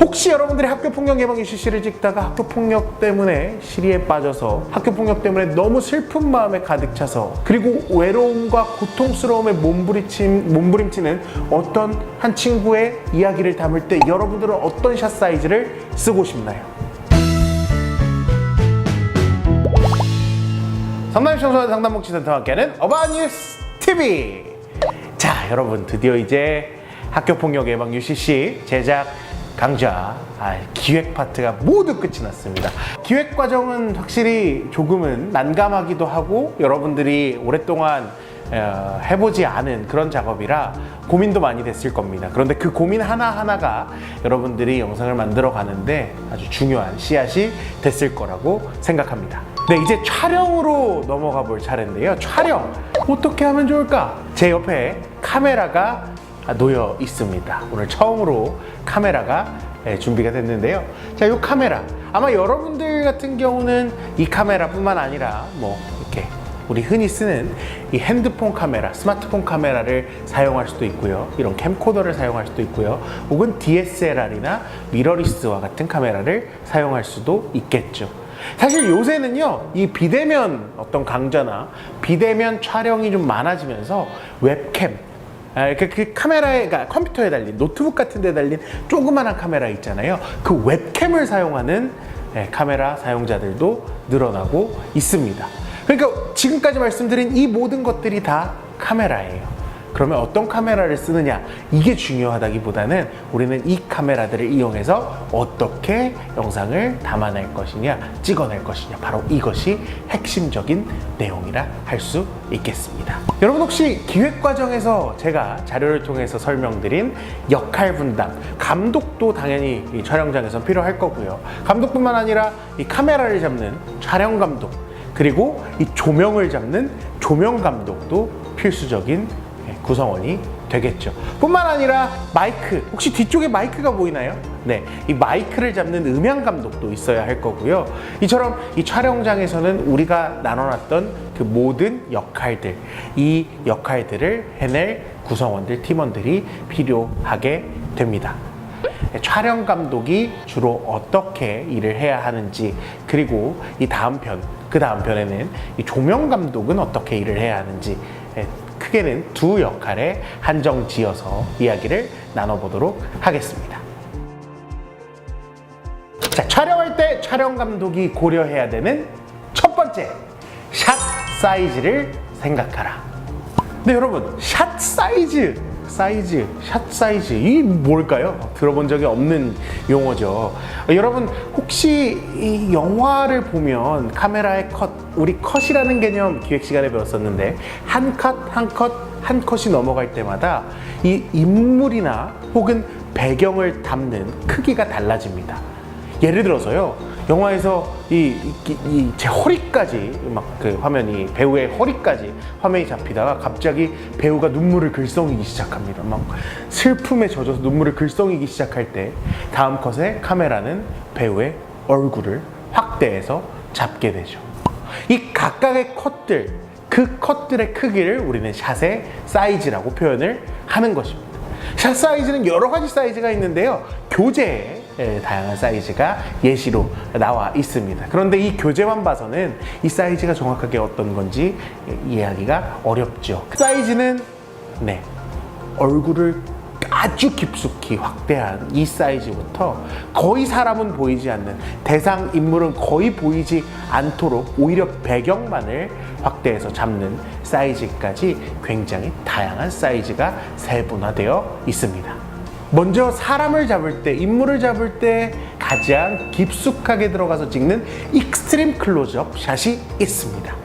혹시 여러분들이 학교폭력 예방 UCC를 찍다가 학교폭력 때문에 시리에 빠져서 학교폭력 때문에 너무 슬픈 마음에 가득 차서 그리고 외로움과 고통스러움에 몸부림치는 어떤 한 친구의 이야기를 담을 때 여러분들은 어떤 샷 사이즈를 쓰고 싶나요? 성남 청소년 상담복지센터와 함께하는 어바뉴스 TV. 자, 여러분 드디어 이제 학교폭력 예방 UCC 제작 강좌 기획 파트가 모두 끝이 났습니다. 기획 과정은 확실히 조금은 난감하기도 하고 여러분들이 오랫동안 해보지 않은 그런 작업이라 고민도 많이 됐을 겁니다. 그런데 그 고민 하나하나가 여러분들이 영상을 만들어 가는데 아주 중요한 씨앗이 됐을 거라고 생각합니다. 네, 이제 촬영으로 넘어가 볼 차례인데요. 촬영 어떻게 하면 좋을까? 제 옆에 카메라가 놓여 있습니다. 오늘 처음으로 카메라가 준비가 됐는데요. 자, 이 카메라 아마 여러분들 같은 경우는 이 카메라뿐만 아니라 뭐 이렇게 우리 흔히 쓰는 이 핸드폰 카메라, 스마트폰 카메라를 사용할 수도 있고요. 이런 캠코더를 사용할 수도 있고요. 혹은 DSLR이나 미러리스와 같은 카메라를 사용할 수도 있겠죠. 사실 요새는요, 이 비대면 어떤 강좌나 비대면 촬영이 좀 많아지면서 웹캠, 그 카메라에, 그러니까 컴퓨터에 달린, 노트북 같은 데 달린 조그만한 카메라 있잖아요. 그 웹캠을 사용하는 카메라 사용자들도 늘어나고 있습니다. 그러니까 지금까지 말씀드린 이 모든 것들이 다 카메라예요. 그러면 어떤 카메라를 쓰느냐, 이게 중요하다기보다는 우리는 이 카메라들을 이용해서 어떻게 영상을 담아낼 것이냐, 찍어낼 것이냐, 바로 이것이 핵심적인 내용이라 할 수 있겠습니다. 여러분 혹시 기획 과정에서 제가 자료를 통해서 설명드린 역할 분담, 감독도 당연히 이 촬영장에서 필요할 거고요. 감독뿐만 아니라 이 카메라를 잡는 촬영 감독, 그리고 이 조명을 잡는 조명 감독도 필수적인 구성원이 되겠죠. 뿐만 아니라 마이크, 혹시 뒤쪽에 마이크가 보이나요? 네, 이 마이크를 잡는 음향 감독도 있어야 할 거고요. 이처럼 이 촬영장에서는 우리가 나눠놨던 그 모든 역할들, 이 역할들을 해낼 구성원들, 팀원들이 필요하게 됩니다. 촬영 감독이 주로 어떻게 일을 해야 하는지, 그리고 이 다음 편, 그 다음 편에는 이 조명 감독은 어떻게 일을 해야 하는지, 크게는 두 역할에 한정 지어서 이야기를 나눠보도록 하겠습니다. 자, 촬영할 때 촬영 감독이 고려해야 되는 첫 번째, 샷 사이즈를 생각하라. 네, 여러분, 샷 사이즈, 이게 뭘까요? 들어본 적이 없는 용어죠. 여러분 혹시 이 영화를 보면 카메라의 컷, 우리 컷이라는 개념 기획 시간에 배웠었는데 한 컷이 넘어갈 때마다 이 인물이나 혹은 배경을 담는 크기가 달라집니다. 예를 들어서요, 영화에서 제 허리까지 막 그 화면이, 배우의 허리까지 화면이 잡히다가 갑자기 배우가 눈물을 글썽이기 시작합니다. 막 슬픔에 젖어서 눈물을 글썽이기 시작할 때 다음 컷에 카메라는 배우의 얼굴을 확대해서 잡게 되죠. 이 각각의 컷들, 그 컷들의 크기를 우리는 샷의 사이즈라고 표현을 하는 것입니다. 샷 사이즈는 여러 가지 사이즈가 있는데요, 교재에 다양한 사이즈가 예시로 나와 있습니다. 그런데 이 교재만 봐서는 이 사이즈가 정확하게 어떤 건지 이해하기가 어렵죠. 그 사이즈는 얼굴을 아주 깊숙이 확대한 이 사이즈부터 거의 사람은 보이지 않는, 대상 인물은 거의 보이지 않도록 오히려 배경만을 확대해서 잡는 사이즈까지 굉장히 다양한 사이즈가 세분화되어 있습니다. 먼저 사람을 잡을 때, 인물을 잡을 때 가장 깊숙하게 들어가서 찍는 익스트림 클로즈업 샷이 있습니다.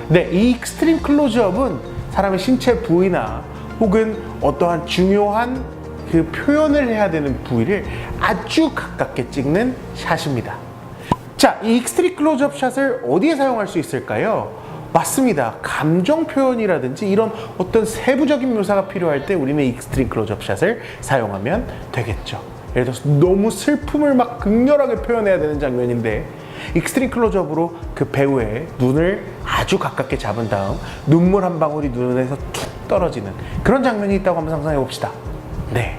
네, 이 익스트림 클로즈업은 사람의 신체 부위나 혹은 어떠한 중요한 그 표현을 해야 되는 부위를 아주 가깝게 찍는 샷입니다. 자, 이 익스트림 클로즈업 샷을 어디에 사용할 수 있을까요? 맞습니다. 감정 표현이라든지 이런 어떤 세부적인 묘사가 필요할 때 우리는 익스트림 클로즈업 샷을 사용하면 되겠죠. 예를 들어서 너무 슬픔을 막 극렬하게 표현해야 되는 장면인데 익스트림 클로즈업으로 그 배우의 눈을 아주 가깝게 잡은 다음 눈물 한 방울이 눈에서 툭 떨어지는 그런 장면이 있다고 한번 상상해 봅시다. 네,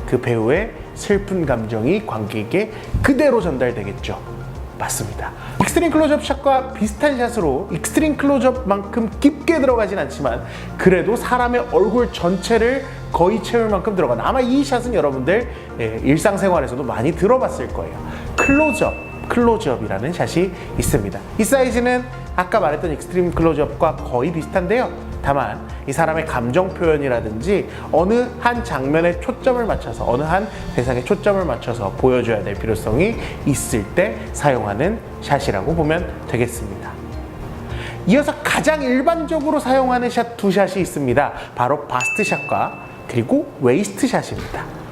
그 배우의 슬픈 감정이 관객에게 그대로 전달되겠죠. 맞습니다. 익스트림 클로즈업 샷과 비슷한 샷으로 익스트림 클로즈업만큼 깊게 들어가진 않지만 그래도 사람의 얼굴 전체를 거의 채울 만큼 들어간, 아마 이 샷은 여러분들 일상생활에서도 많이 들어봤을 거예요. 클로즈업이라는 샷이 있습니다. 이 사이즈는 아까 말했던 익스트림 클로즈업과 거의 비슷한데요. 다만 이 사람의 감정 표현이라든지 어느 한 장면에 초점을 맞춰서, 어느 한 대상에 초점을 맞춰서 보여줘야 될 필요성이 있을 때 사용하는 샷이라고 보면 되겠습니다. 이어서 가장 일반적으로 사용하는 샷 두 샷이 있습니다. 바로 바스트 샷과 그리고 웨이스트 샷입니다.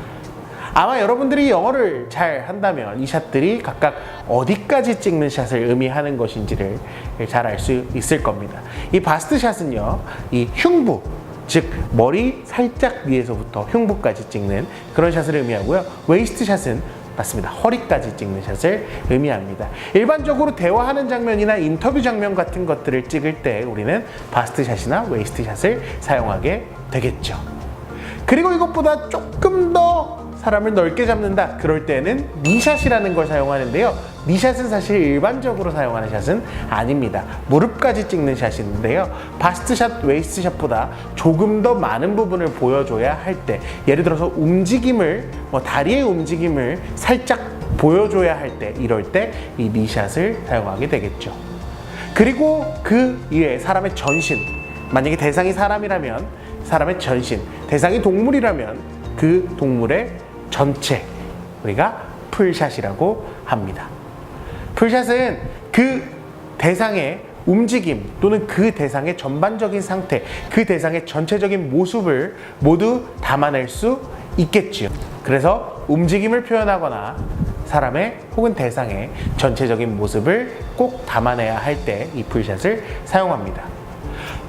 아마 여러분들이 영어를 잘 한다면 이 샷들이 각각 어디까지 찍는 샷을 의미하는 것인지를 잘 알 수 있을 겁니다. 이 바스트 샷은요, 이 흉부, 즉 머리 살짝 위에서부터 흉부까지 찍는 그런 샷을 의미하고요. 웨이스트 샷은 맞습니다. 허리까지 찍는 샷을 의미합니다. 일반적으로 대화하는 장면이나 인터뷰 장면 같은 것들을 찍을 때 우리는 바스트 샷이나 웨이스트 샷을 사용하게 되겠죠. 그리고 이것보다 조금 더 사람을 넓게 잡는다, 그럴 때는 니샷이라는 걸 사용하는데요. 니샷은 사실 일반적으로 사용하는 샷은 아닙니다. 무릎까지 찍는 샷인데요. 바스트 샷, 웨이스트 샷보다 조금 더 많은 부분을 보여줘야 할 때, 예를 들어서 움직임을, 다리의 움직임을 살짝 보여줘야 할 때, 이럴 때 이 니샷을 사용하게 되겠죠. 그리고 그 이외에 사람의 전신, 만약에 대상이 사람이라면 사람의 전신, 대상이 동물이라면 그 동물의 전체, 우리가 풀샷이라고 합니다. 풀샷은 그 대상의 움직임 또는 그 대상의 전반적인 상태, 그 대상의 전체적인 모습을 모두 담아낼 수 있겠지요. 그래서 움직임을 표현하거나 사람의 혹은 대상의 전체적인 모습을 꼭 담아내야 할 때 이 풀샷을 사용합니다.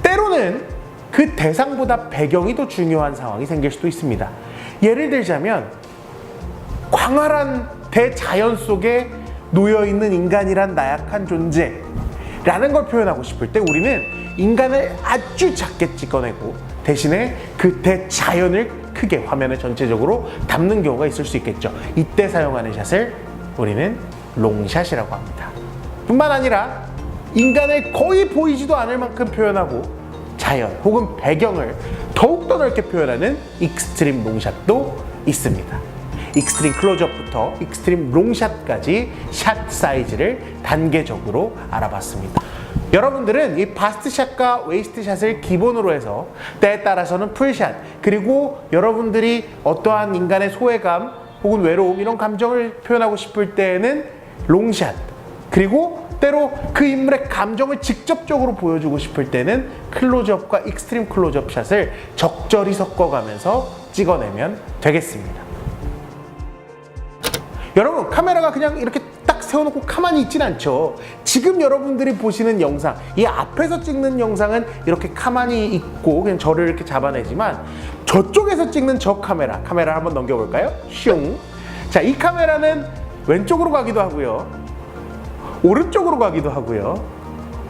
때로는 그 대상보다 배경이 더 중요한 상황이 생길 수도 있습니다. 예를 들자면 광활한 대자연 속에 놓여있는 인간이란 나약한 존재라는 걸 표현하고 싶을 때 우리는 인간을 아주 작게 찍어내고 대신에 그 대자연을 크게 화면에 전체적으로 담는 경우가 있을 수 있겠죠. 이때 사용하는 샷을 우리는 롱샷이라고 합니다. 뿐만 아니라 인간을 거의 보이지도 않을 만큼 표현하고 자연 혹은 배경을 더욱더 넓게 표현하는 익스트림 롱샷도 있습니다. 익스트림 클로즈업부터 익스트림 롱샷까지 샷 사이즈를 단계적으로 알아봤습니다. 여러분들은 이 바스트 샷과 웨이스트 샷을 기본으로 해서 때에 따라서는 풀샷, 그리고 여러분들이 어떠한 인간의 소외감 혹은 외로움 이런 감정을 표현하고 싶을 때에는 롱샷, 그리고 때로 그 인물의 감정을 직접적으로 보여주고 싶을 때는 클로즈업과 익스트림 클로즈업 샷을 적절히 섞어가면서 찍어내면 되겠습니다. 여러분, 카메라가 그냥 이렇게 딱 세워놓고 가만히 있진 않죠. 지금 여러분들이 보시는 영상, 이 앞에서 찍는 영상은 이렇게 가만히 있고 그냥 저를 이렇게 잡아내지만 저쪽에서 찍는 저 카메라를 한번 넘겨볼까요? 슝. 자, 이 카메라는 왼쪽으로 가기도 하고요, 오른쪽으로 가기도 하고요,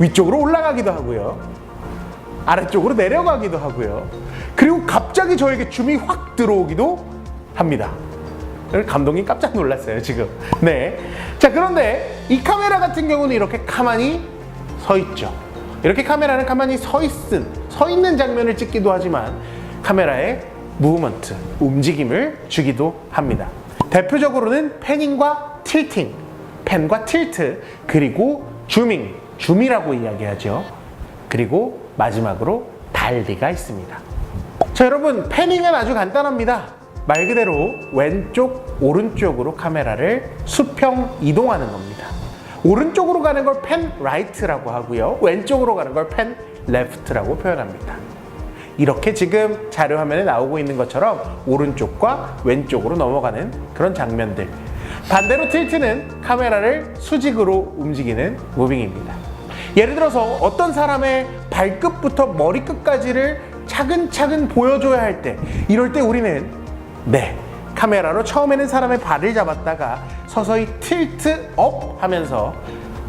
위쪽으로 올라가기도 하고요, 아래쪽으로 내려가기도 하고요, 그리고 갑자기 저에게 줌이 확 들어오기도 합니다. 감독님 깜짝 놀랐어요, 지금. 네. 자, 그런데 이 카메라 같은 경우는 이렇게 가만히 서 있죠. 이렇게 카메라는 가만히 서 있는 장면을 찍기도 하지만 카메라에 무브먼트, 움직임을 주기도 합니다. 대표적으로는 패닝과 틸팅, 팬과 틸트, 그리고 줌이라고 이야기하죠. 그리고 마지막으로 달리가 있습니다. 자, 여러분, 패닝은 아주 간단합니다. 말 그대로 왼쪽, 오른쪽으로 카메라를 수평 이동하는 겁니다. 오른쪽으로 가는 걸 팬 라이트라고 하고요, 왼쪽으로 가는 걸 팬 레프트라고 표현합니다. 이렇게 지금 자료 화면에 나오고 있는 것처럼 오른쪽과 왼쪽으로 넘어가는 그런 장면들. 반대로 틸트는 카메라를 수직으로 움직이는 무빙입니다. 예를 들어서 어떤 사람의 발끝부터 머리끝까지를 차근차근 보여줘야 할 때, 이럴 때 우리는 카메라로 처음에는 사람의 발을 잡았다가 서서히 틸트 업 하면서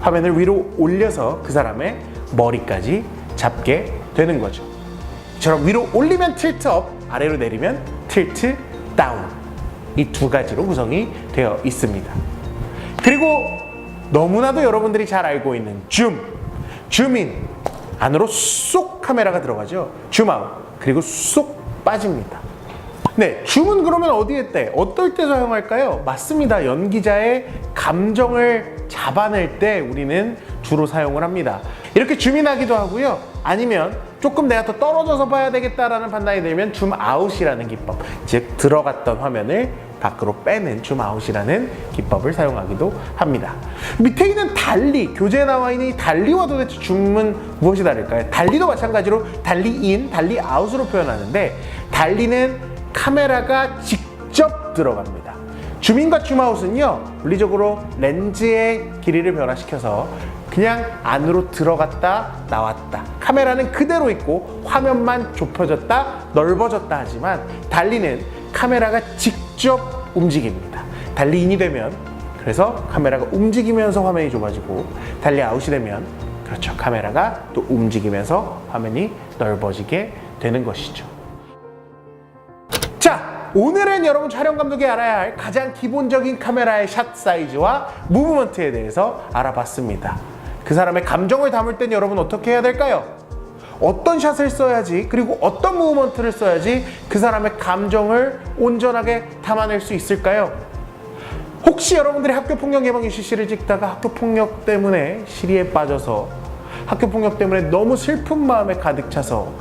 화면을 위로 올려서 그 사람의 머리까지 잡게 되는 거죠. 이처럼 위로 올리면 틸트 업, 아래로 내리면 틸트 다운. 이 두 가지로 구성이 되어 있습니다. 그리고 너무나도 여러분들이 잘 알고 있는 줌인, 안으로 쏙 카메라가 들어가죠. 줌아웃, 그리고 쏙 빠집니다. 네, 줌은 그러면 어디에 때, 어떨 때 사용할까요? 맞습니다. 연기자의 감정을 잡아낼 때 우리는 주로 사용을 합니다. 이렇게 줌인하기도 하고요. 아니면 조금 내가 더 떨어져서 봐야 되겠다라는 판단이 들면 줌아웃이라는 기법, 즉 들어갔던 화면을 밖으로 빼는 줌아웃이라는 기법을 사용하기도 합니다. 밑에 있는 달리, 교재에 나와 있는 이 달리와 도대체 줌은 무엇이 다를까요? 달리도 마찬가지로 달리인, 달리아웃으로 표현하는데, 달리는 카메라가 직접 들어갑니다. 줌인과 줌아웃은요, 물리적으로 렌즈의 길이를 변화시켜서 그냥 안으로 들어갔다 나왔다, 카메라는 그대로 있고 화면만 좁혀졌다 넓어졌다 하지만, 달리는 카메라가 직접 움직입니다. 달리인이 되면 그래서 카메라가 움직이면서 화면이 좁아지고, 달리아웃이 되면 그렇죠, 카메라가 또 움직이면서 화면이 넓어지게 되는 것이죠. 자, 오늘은 여러분 촬영 감독이 알아야 할 가장 기본적인 카메라의 샷 사이즈와 무브먼트에 대해서 알아봤습니다. 그 사람의 감정을 담을 땐 여러분 어떻게 해야 될까요? 어떤 샷을 써야지, 그리고 어떤 무브먼트를 써야지 그 사람의 감정을 온전하게 담아낼 수 있을까요? 혹시 여러분들이 학교폭력 예방 UCC를 찍다가 학교폭력 때문에 시리에 빠져서, 학교폭력 때문에 너무 슬픈 마음에 가득 차서,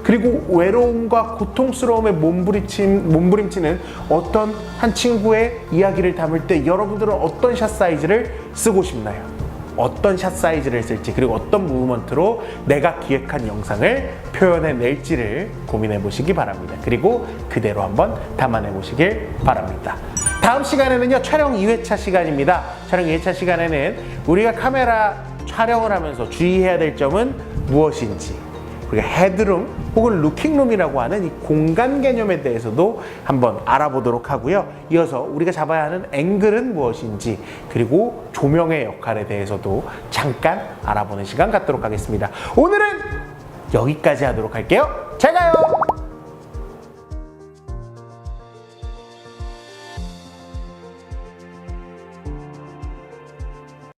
그리고 외로움과 고통스러움에 몸부림치는 어떤 한 친구의 이야기를 담을 때 여러분들은 어떤 샷 사이즈를 쓰고 싶나요? 어떤 샷 사이즈를 쓸지, 그리고 어떤 무브먼트로 내가 기획한 영상을 표현해낼지를 고민해 보시기 바랍니다. 그리고 그대로 한번 담아내 보시길 바랍니다. 다음 시간에는요, 촬영 2회차 시간입니다. 촬영 2회차 시간에는 우리가 카메라 촬영을 하면서 주의해야 될 점은 무엇인지, 우리가 헤드룸 혹은 루킹룸이라고 하는 이 공간 개념에 대해서도 한번 알아보도록 하고요. 이어서 우리가 잡아야 하는 앵글은 무엇인지, 그리고 조명의 역할에 대해서도 잠깐 알아보는 시간 갖도록 하겠습니다. 오늘은 여기까지 하도록 할게요. 잘 가요!